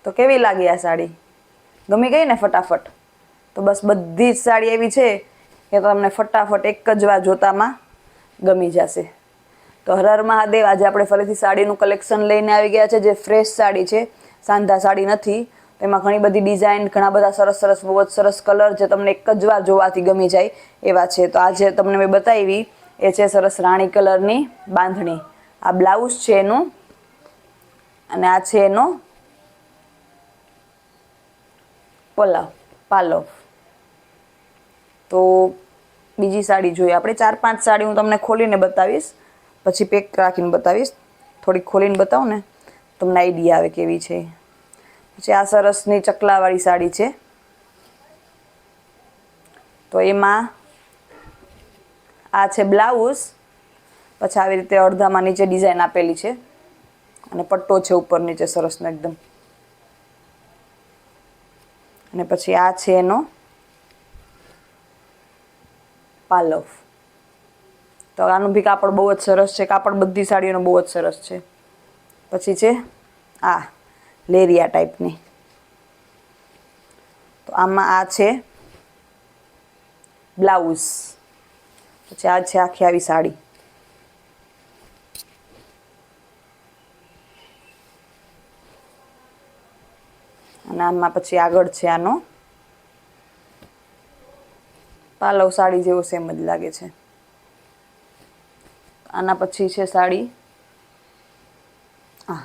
તો કેવી લાગી આ સાડી? ગમી ગઈ ને ફટાફટ? તો બસ બધી જ સાડી એવી છે કે તમને ફટાફટ એક જ વાર જોતામાં ગમી જશે. તો હર હર મહાદેવ. આજે આપણે ફરીથી સાડીનું કલેક્શન લઈને આવી ગયા છે, જે ફ્રેશ સાડી છે, સાંધા સાડી નથી. એમાં ઘણી બધી ડિઝાઇન, ઘણા બધા સરસ સરસ, બહુ જ સરસ કલર જે તમને એક જ વાર જોવાથી ગમી જાય એવા છે. તો આજે તમને મેં બતાવી એ છે સરસ રાણી કલરની બાંધણી. આ બ્લાઉઝ છે એનું, અને આ છે એનો પાલવ. તો બીજી સાડી જોઈએ આપણે. 4-5 સાડી હું તમને ખોલીને બતાવીશ, પછી પેક રાખીને બતાવીશ. થોડીક ખોલીને બતાવું ને તમને આઈડિયા આવે કેવી છે. પછી આ સરસની ચકલાવાળી સાડી છે. તો એમાં આ છે બ્લાઉઝ, પછી આવી રીતે અડધામાં નીચે ડિઝાઇન આપેલી છે, અને પટ્ટો છે ઉપર નીચે સરસનો એકદમ. અને પછી આ છે એનો પાલવ. તો આનું બી કાપડ બહુ જ સરસ છે. કાપડ બધી સાડીઓનો બહુ જ સરસ છે. પછી છે આ લેરિયા ટાઈપની. તો આમાં આ છે બ્લાઉઝ. પછી આ છે આખી આવી સાડી. અને આમાં પછી આગળ છે આનો પાલવ. સાડી જેવો સેમ જ લાગે છે. આના પછી છે સાડી આ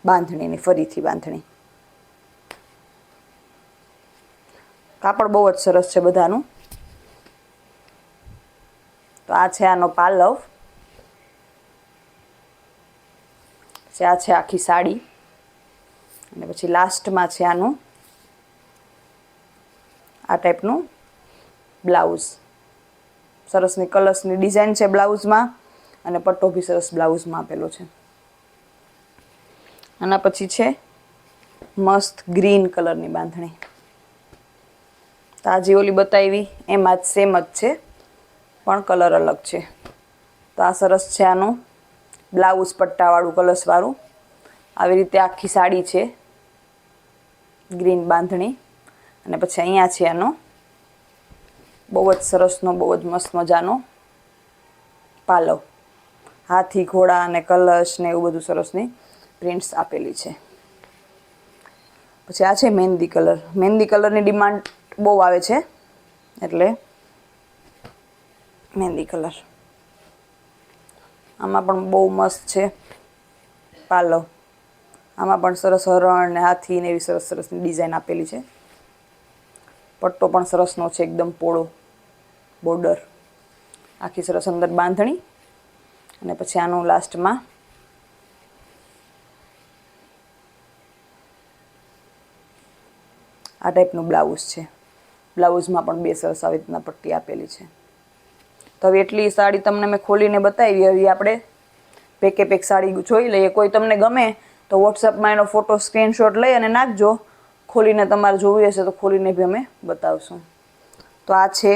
બાંધણીની, ફરીથી બાંધણી. કાપડ બહુ જ સરસ છે બધાનું. તો આ છે આનો પાલવ. પછી આ છે આખી સાડી. અને પછી લાસ્ટમાં છે આનું આ ટાઈપનું બ્લાઉઝ. સરસની કલર્સની ડિઝાઇન છે બ્લાઉઝમાં, અને પટ્ટો બી સરસ બ્લાઉઝમાં આપેલો છે. આના પછી છે મસ્ત ગ્રીન કલરની બાંધણી. તાજી ઓલી બતાવી એમાં જ સેમ જ છે, પણ કલર અલગ છે. તો આ સરસ છે આનું બ્લાઉઝ, પટ્ટાવાળું, કલર્સવાળું. આવી રીતે આખી સાડી છે, ગ્રીન બાંધણી. અને પછી અહીંયા છે આનો બહુ જ સરસનો, બહુ જ મસ્ત મજાનો પાલવ. હાથી, ઘોડા અને કલર્સ ને એવું બધું સરસની પ્રિન્ટ્સ આપેલી છે. પછી આ છે મહેંદી કલર. મહેંદી કલરની ડિમાન્ડ બહુ આવે છે, એટલે મહેંદી કલર. આમાં પણ બહુ મસ્ત છે પાલવ. આમાં પણ સરસ હરણ ને હાથી ને એવી સરસ સરસની ડિઝાઇન આપેલી છે. પટ્ટો પણ સરસનો છે, એકદમ પોળો બોર્ડર. આખી સરસ અંદર બાંધણી. અને પછી આનું લાસ્ટમાં આ ટાઈપનું બ્લાઉઝ છે. બ્લાઉઝમાં પણ બે સરસ આવી રીતના પટ્ટી આપેલી છે. તો હવે એટલી સાડી તમને મેં ખોલીને બતાવી. હવે આપણે પેકે પેક સાડી જોઈ લઈએ. કોઈ તમને ગમે તો વોટ્સઅપમાં એનો ફોટો સ્ક્રીનશોટ લઈ અને નાખજો. ખોલીને તમારે જોવી હશે તો ખોલીને બી અમે બતાવશું. તો આ છે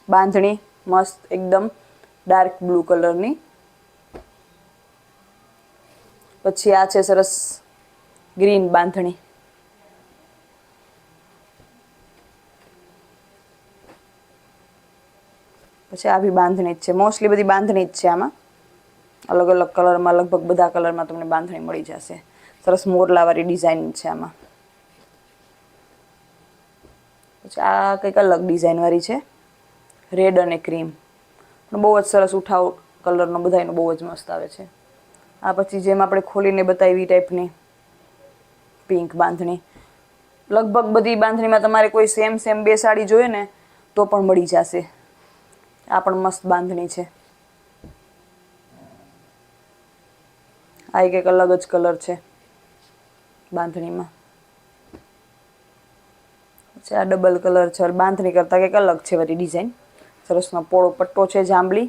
બાંધણી, મસ્ત એકદમ ડાર્ક બ્લુ કલરની. પછી આ છે સરસ ગ્રીન બાંધણી. પછી આ બી બાંધણી જ છે. મોસ્ટલી બધી બાંધણી જ છે આમાં. અલગ અલગ કલરમાં, લગભગ બધા કલરમાં તમને બાંધણી મળી જશે. સરસ મોરલાવાળી ડિઝાઇન છે આમાં. પછી આ કંઈક અલગ ડિઝાઇનવાળી છે, રેડ અને ક્રીમ. પણ બહુ જ સરસ ઉઠાવ કલરનો, બધાયનો બહુ જ મસ્ત આવે છે. આ પછી જેમ આપણે ખોલીને બતાવી ટાઈપની પિંક બાંધણી. લગભગ બધી બાંધણીમાં તમારે કોઈ સેમ સેમ બે સાડી જોઈએ ને તો પણ મળી જશે. આ પણ મસ્ત બાંધણી છે. આ એક અલગ જ કલર છે બાંધણીમાં. પછી આ ડબલ કલર છે. બાંધણી કરતાં કંઈક અલગ છે વળી ડિઝાઇન. સરસનો પોળો પટ્ટો છે જાંબલી,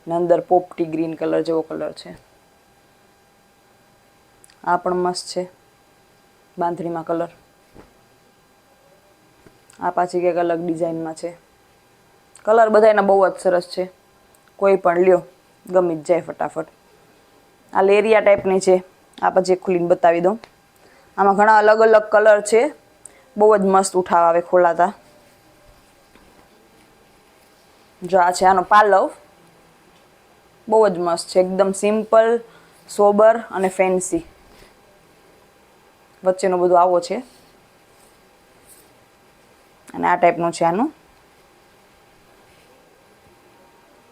અને અંદર પોપટી ગ્રીન કલર જેવો કલર છે. આ પણ મસ્ત છે બાંધણીમાં કલર. આ પાછી કંઈક અલગ ડિઝાઇનમાં છે. કલર બધાયના બહુ જ સરસ છે. કોઈ પણ લ્યો ગમી જ જાય ફટાફટ. આ લેરિયા ટાઈપની છે. આ પછી ખોલીને બતાવી દઉં. આમાં ઘણા અલગ અલગ કલર છે, બહુ જ મસ્ત ઉઠાવ આવે ખોલાતા. જો આ છે આનો પાલવ, બહુ જ મસ્ત છે, એકદમ સિમ્પલ, સોબર અને ફેન્સી વચ્ચેનો બધું આવો છે. અને આ ટાઈપનું છે આનું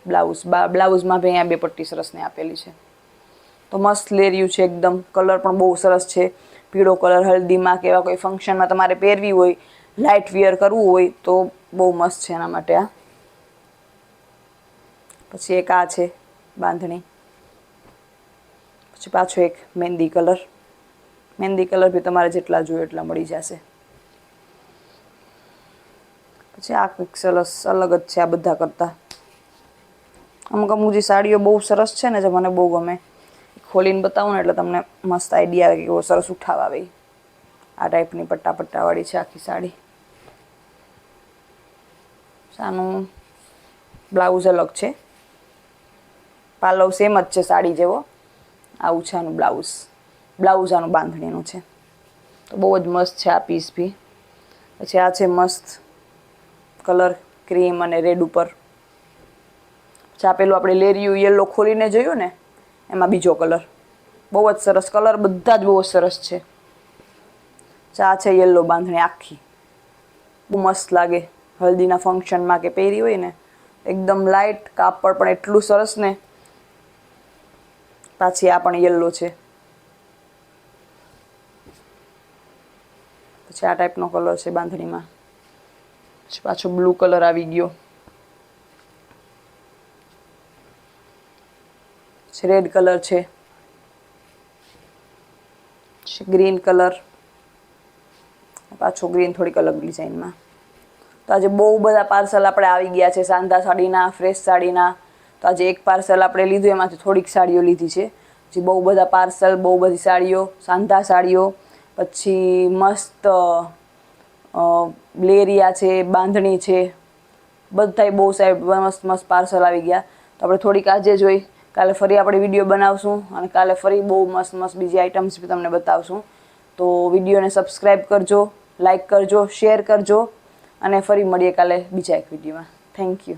બ્લાઉઝ. બ્લાઉઝમાં ભાઈ અહીંયા 2 પટ્ટી સરસને આપેલી છે. તો મસ્ત લેરિયું છે એકદમ, કલર પણ બહુ સરસ છે. પીળો કલર હલ્દીમાં કે એવા કોઈ ફંક્શનમાં તમારે પહેરવી હોય, લાઇટ વિયર કરવું હોય તો બહુ મસ્ત છે એના માટે આ. પછી એક આ છે બાંધણી. પછી પાછો એક મહેંદી કલર. મહેંદી કલર બી તમારે જેટલા જોઈએ એટલા મળી જશે. પછી આ કંઈક સરસ અલગ જ છે આ બધા કરતાં. અમુક અમુક જે સાડીઓ બહુ સરસ છે ને, જે મને બહુ ગમે, ખોલીને બતાવું ને એટલે તમને મસ્ત આઈડિયા આવે કે બહુ સરસ ઉઠાવ આવે. આ ટાઈપની પટ્ટાવાળી છે આખી સાડી. આનું બ્લાઉઝ અલગ છે, પાલવ સેમ જ છે સાડી જેવો. આવું છે આનું બ્લાઉઝ. બ્લાઉઝ આનું બાંધણીનું છે. તો બહુ જ મસ્ત છે આ પીસ બી. પછી આ છે મસ્ત કલર ક્રીમ અને રેડ ઉપર. પછી આ પેલું આપણે લેરિયું યલો ખોલીને જોયું ને, એમાં બીજો કલર. બહુ જ સરસ કલર, બધા જ બહુ જ સરસ છે. આ છે યલો બાંધણી આખી, બહુ મસ્ત લાગે હલ્દીના ફંક્શનમાં કે પહેરી હોય ને. એકદમ લાઇટ, કાપડ પણ એટલું સરસ ને. પાછી આ પણ યલો છે. પછી આ ટાઈપનો કલર છે બાંધણીમાં. પછી પાછો બ્લુ કલર આવી ગયો. રેડ કલર છે. ગ્રીન કલર, પાછો ગ્રીન થોડીક અલગ ડિઝાઇનમાં. તો આજે બહુ બધા પાર્સલ આપણે આવી ગયા છે સાંધા સાડીના, ફ્રેશ સાડીના. તો આજે એક પાર્સલ આપણે લીધું, એમાંથી થોડીક સાડીઓ લીધી છે. જે બહુ બધા પાર્સલ, બહુ બધી સાડીઓ, સાંધા સાડીઓ, પછી મસ્ત લેરિયા છે, બાંધણી છે, બધાય બહુ સાહેબ મસ્ત મસ્ત પાર્સલ આવી ગયા. તો આપણે થોડીક આજે જોઈ, કાલે ફરી આપણે વિડીયો બનાવશું અને કાલે ફરી બહુ મસ્ત મસ્ત બીજી આઇટમ્સ બી તમને બતાવશું. તો વિડીયોને સબસ્ક્રાઈબ કરજો, લાઈક કરજો, શેર કરજો અને ફરી મળીએ કાલે બીજા એક વિડીયોમાં. Thank you.